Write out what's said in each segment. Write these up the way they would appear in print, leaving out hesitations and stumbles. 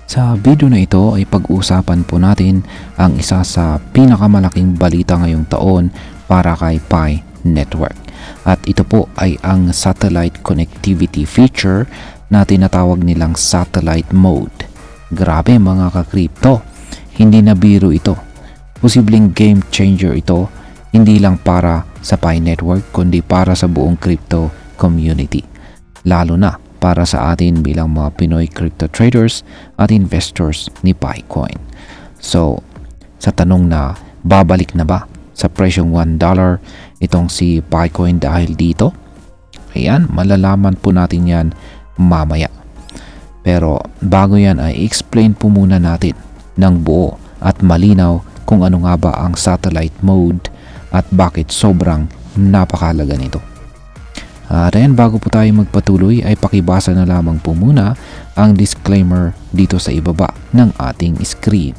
Sa video na ito ay pag-uusapan po natin ang isa sa pinakamalaking balita ngayong taon para kay Pi Network. At ito po ay ang satellite connectivity feature na tinatawag nilang satellite mode. Grabe mga ka-crypto, hindi na biro ito. Posibleng game changer ito, hindi lang para sa Pi Network kundi para sa buong crypto community. Lalo na para sa atin bilang mga Pinoy crypto traders at investors ni Picoin. So, sa tanong na babalik na ba sa presyong $1 itong si Picoin dahil dito? Ayan, malalaman po natin yan mamaya. Pero bago yan ay explain po muna natin ng buo at malinaw kung ano nga ba ang satellite mode at bakit sobrang napakahalaga nito. At ayan, bago po tayo magpatuloy ay pakibasa na lamang po muna ang disclaimer dito sa ibaba ng ating screen.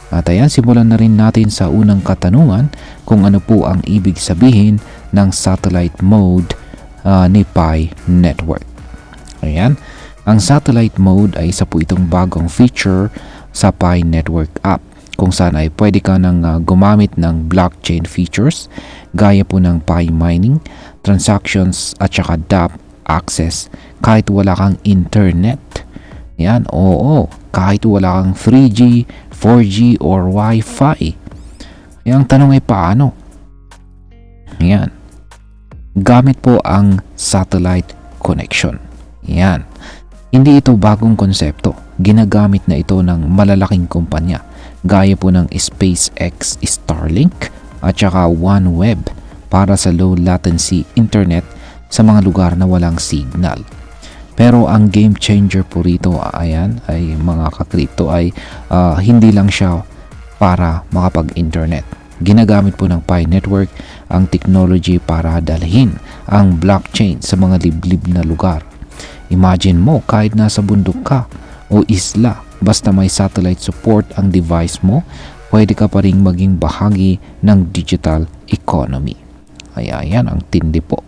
At ayan, simulan na rin natin sa unang katanungan kung ano po ang ibig sabihin ng satellite mode ni Pi Network. Ayan, ang satellite mode ay isa po itong bagong feature sa Pi Network app kung saan ay pwede ka nang gumamit ng blockchain features gaya po ng Pi mining, transactions at saka DApp access kahit wala kang internet. Yan, oo, kahit wala kang 3G, 4G or Wi-Fi. Ang tanong ay paano? Yan, gamit po ang satellite connection. Yan, hindi ito bagong konsepto. Ginagamit na ito ng malalaking kumpanya gaya po ng SpaceX, Starlink at saka OneWeb para sa low latency internet sa mga lugar na walang signal. Pero ang game changer po rito ayan, ay mga ka-crypto ay hindi lang siya para makapag-internet. Ginagamit po ng Pi Network ang technology para dalhin ang blockchain sa mga liblib na lugar. Imagine mo kahit nasa bundok ka o isla, basta may satellite support ang device mo, pwede ka pa ring maging bahagi ng digital economy. Ayan, ang tindi po.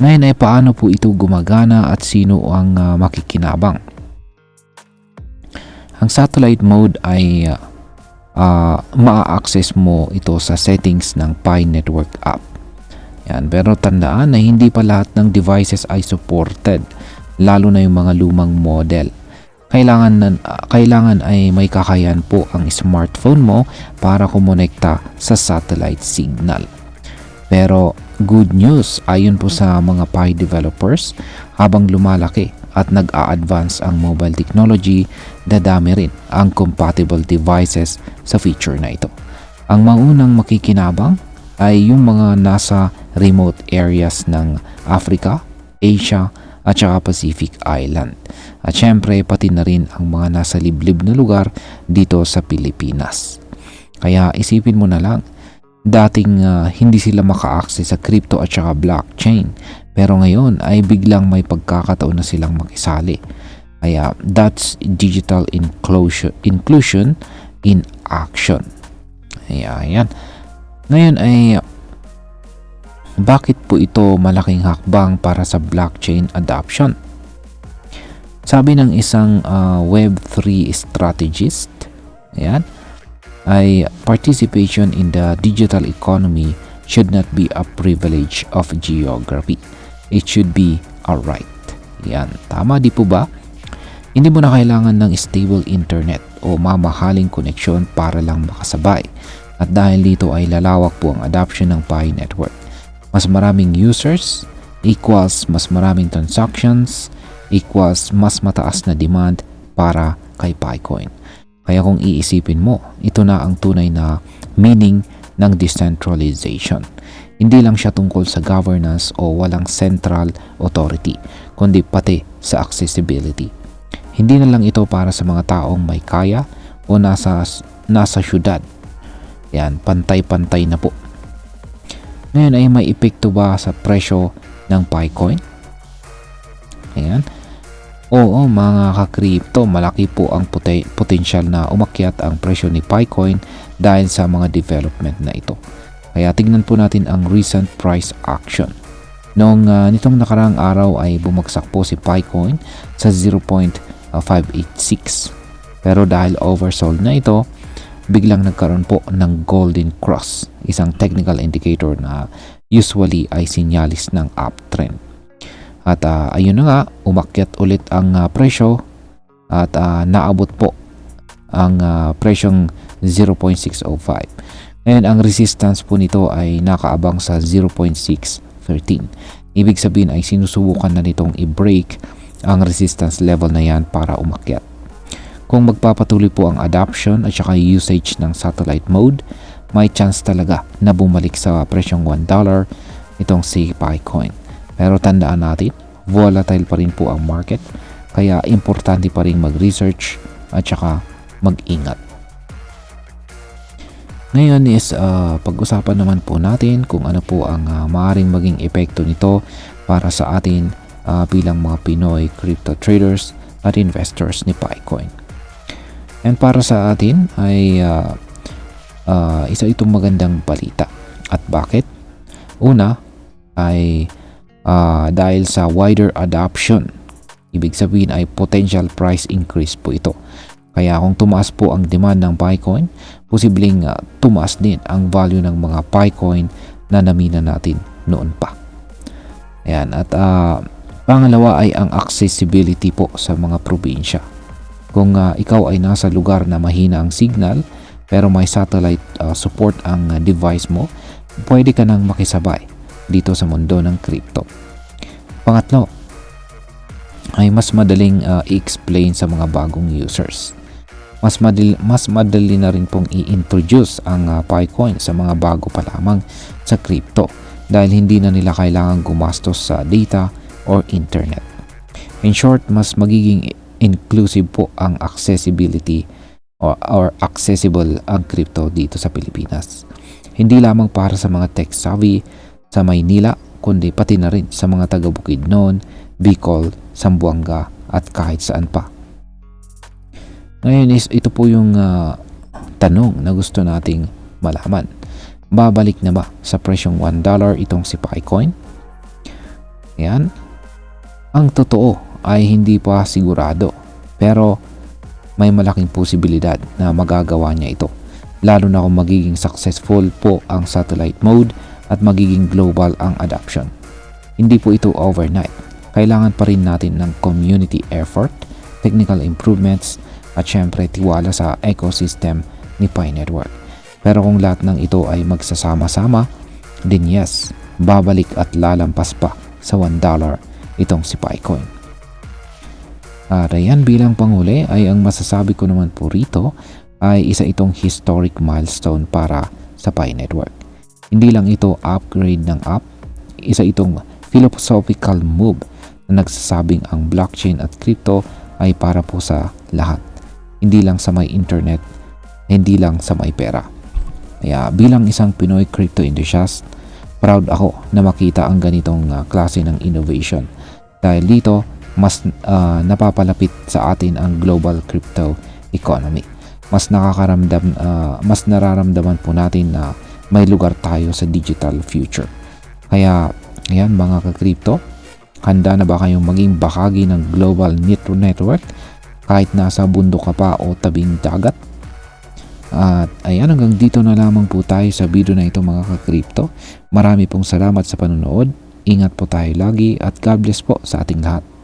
Ngayon ay paano po ito gumagana at sino ang makikinabang? Ang satellite mode ay ma-access mo ito sa settings ng Pi Network app. Yan, pero tandaan na hindi pa lahat ng devices ay supported, lalo na yung mga lumang model. Kailangan ay may kakayahan po ang smartphone mo para kumonekta sa satellite signal. Pero good news, ayon po sa mga Pi developers, habang lumalaki at nag-a-advance ang mobile technology, dadami rin ang compatible devices sa feature na ito. Ang maunang makikinabang ay yung mga nasa remote areas ng Africa, Asia at saka Pacific Island. At syempre pati na rin ang mga nasa liblib na lugar dito sa Pilipinas. Kaya isipin mo na lang, dating hindi sila maka-access sa crypto at saka blockchain, pero ngayon ay biglang may pagkakataon na silang makisali. Kaya that's digital inclusion in action. Ayan. Ngayon ay bakit po ito malaking hakbang para sa blockchain adoption? Sabi ng isang Web3 strategist, ayan, ay participation in the digital economy should not be a privilege of geography. It should be a right. Yan, tama di po ba? Hindi mo na kailangan ng stable internet o mamahaling koneksyon para lang makasabay. At dahil dito ay lalawak po ang adoption ng Pi Network. Mas maraming users equals mas maraming transactions equals mas mataas na demand para kay Picoin. Kaya kung iisipin mo, ito na ang tunay na meaning ng decentralization. Hindi lang siya tungkol sa governance o walang central authority, kundi pati sa accessibility. Hindi na lang ito para sa mga taong may kaya o nasa syudad. Yan, pantay-pantay na po. Ngayon ay may epekto ba sa presyo ng Picoin? Ayan. Oo mga ka-crypto, malaki po ang potensyal na umakyat ang presyo ni Picoin dahil sa mga development na ito. Kaya tignan po natin ang recent price action. Nitong nakarang araw ay bumagsak po si Picoin sa 0.586. Pero dahil oversold na ito, biglang nagkaroon po ng golden cross, isang technical indicator na usually ay sinyalis ng uptrend. At ayun na nga, umakyat ulit ang presyo at naabot po ang presyong 0.605. Ngayon, ang resistance po nito ay nakaabang sa 0.613. Ibig sabihin ay sinusubukan na nitong i-break ang resistance level na yan para umakyat. Kung magpapatuloy po ang adoption at saka usage ng satellite mode, may chance talaga na bumalik sa presyong $1 itong si Picoin. Pero tandaan natin, volatile pa rin po ang market, kaya importante pa rin mag-research at saka mag-ingat. Ngayon is pag-usapan naman po natin kung ano po ang maaaring maging epekto nito para sa atin bilang mga Pinoy crypto traders at investors ni Picoin. And para sa atin ay isa itong magandang balita. At bakit? Una ay dahil sa wider adoption, ibig sabihin ay potential price increase po ito. Kaya kung tumaas po ang demand ng Picoin, posibleng tumaas din ang value ng mga Picoin na namina natin noon pa. Ayan, at pangalawa ay ang accessibility po sa mga probinsya. Kung ikaw ay nasa lugar na mahina ang signal pero may satellite support ang device mo, pwede ka nang makisabay dito sa mundo ng crypto. Pangatlo ay mas madaling i-explain sa mga bagong users. Mas madali na rin pong i-introduce ang Picoin sa mga bago pa lamang sa crypto dahil hindi na nila kailangan gumastos sa data or internet. In short, mas magiging inclusive po ang accessibility or accessible ang crypto dito sa Pilipinas. Hindi lamang para sa mga tech-savvy sa Maynila, kundi pati na rin sa mga taga Bukidnon, Bicol, Zamboanga at kahit saan pa. Ngayon is ito po yung tanong na gusto nating malaman. Babalik na ba sa presyong $1 itong si Picoin? Yan. Ang totoo ay hindi pa sigurado, pero may malaking posibilidad na magagawa niya ito, lalo na kung magiging successful po ang satellite mode at magiging global ang adoption. Hindi po ito overnight. Kailangan pa rin natin ng community effort, technical improvements, at syempre tiwala sa ecosystem ni Pi Network. Pero kung lahat ng ito ay magsasama-sama, din yes, babalik at lalampas pa sa $1 itong si Picoin. At ayan, bilang panghuli ay ang masasabi ko naman po rito ay isa itong historic milestone para sa Pi Network. Hindi lang ito upgrade ng app, isa itong philosophical move na nagsasabing ang blockchain at crypto ay para po sa lahat. Hindi lang sa may internet, hindi lang sa may pera. Kaya bilang isang Pinoy crypto enthusiast, proud ako na makita ang ganitong klase ng innovation. Dahil dito, mas napapalapit sa atin ang global crypto economy. Mas nararamdaman po natin na may lugar tayo sa digital future. Kaya, ayan mga ka-crypto, handa na ba kayong maging bahagi ng global network kahit nasa bundok ka pa o tabing dagat? At ayan, hanggang dito na lamang po tayo sa video na ito mga ka-crypto. Marami pong salamat sa panonood. Ingat po tayo lagi at God bless po sa ating lahat.